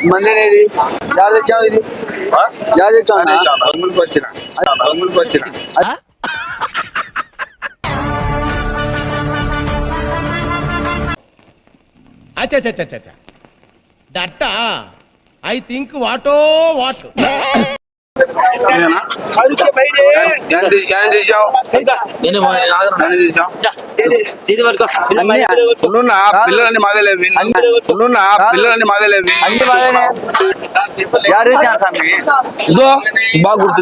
మందినేది జాగ్రత్త తెచ్చావు ఇది జాగ్రత్త తెచ్చావు వచ్చిన అచ్చా దట్ట ఐ థింక్ వాట్ పిల్లలని మావేలేవి బాగా గుర్తు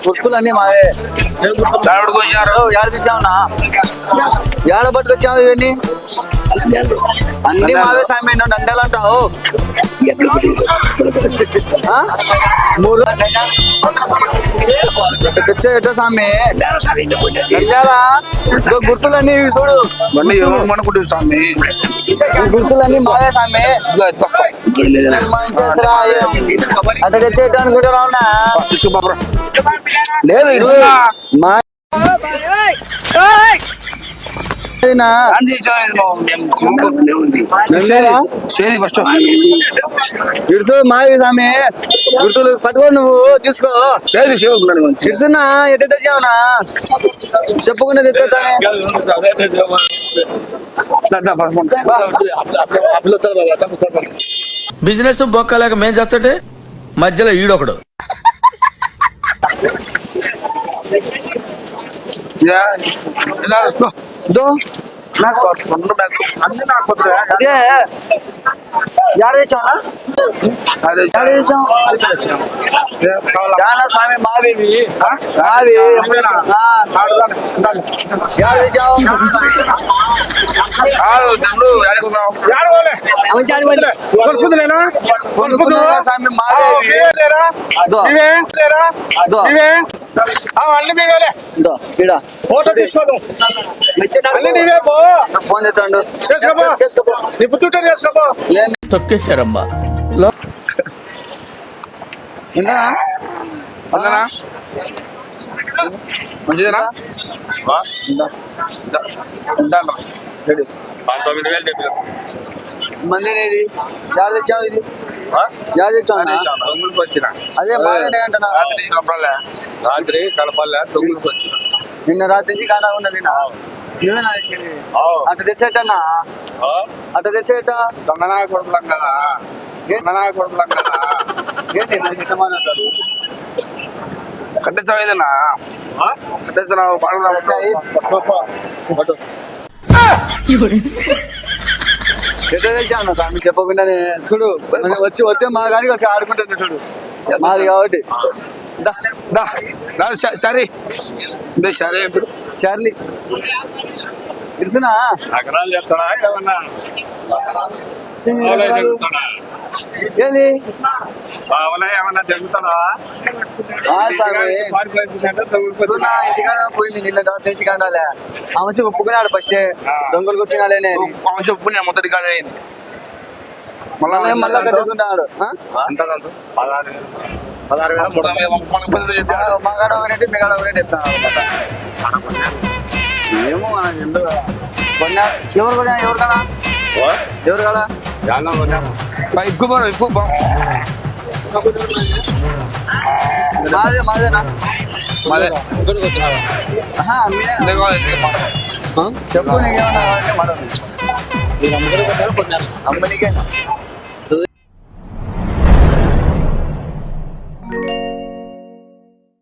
గుర్తులన్నీ మావే తెచ్చావునా ఏడ పట్టుకొచ్చావు ఇవన్నీ అన్ని మావే సామి నువ్వు నంద్యాల అంటావు తెచ్చా ఎట్టా సామి నంద్యాల గుర్తులన్నీ చూడు అనుకుంటు సామి గుర్తులన్నీ మావే సామి అట్లా తెచ్చేట అనుకుంటున్నా లేదు మా మావి సామి గుర్తులు పట్టుకో నువ్వు తీసుకో ఇడుతున్నా ఎట్ట తెచ్చావునా చెప్పకుండా తెచ్చానే బిజినెస్ బొక్కలేక మేం చేస్తుంటే మధ్యలో ఈడొకడు స్వామి మావి ఫోటో తీసుకోను ఫోన్ తెచ్చాడు తొక్కేశారమ్మా మంచిదేనా మందినేది జాగ్రత్త తెచ్చావు ఇది జాగ్రత్త తెచ్చావు అదే మాదే అంటున్నా రాత్రి కలపల్లే తొమ్మిదికి వచ్చిన నిన్న రాత్రి నుంచి కానా ఉన్నా నిన్న నువ్వే నా తెచ్చింది అట్ట తెచ్చేటన్నా అట్ట తెచ్చేట దొంగనా కొడుకులం కదా ఏంటి మరి గిట్టమానంటారు కట్టించావు ఏదన్నా కట్టించావు ఎట్లా తెచ్చాను స్వామి చెప్పకుండానే చూడు వచ్చే మా గాడికి వచ్చి ఆడుకుంటుంది చూడు మాది కాబట్టి సరే సరే ఇప్పుడు చార్లీ ఇడుసునా నగరాలు చేస్తాడా ఏమన్నా ఏది ఏమన్నా జరుగుతాడా ఇంటికాడ పోయింది నిన్న తెచ్చి కాడాలే ఆ మంచి ఒప్పుకున్నాడు ఫస్ట్ దొంగలకు వచ్చినాడే ఒప్పుకున్నా మొదటి కాడ అయింది మళ్ళా కట్టేసుకుంటాడు మగాడు ఒక రేటు మిగాడు ఒక రేటు చెప్తాను ఏమో ఎవరు కూడా ఎవరు కదా ఎక్కువ మాదేనా చెప్పు నీకేమన్నా అమ్మనికే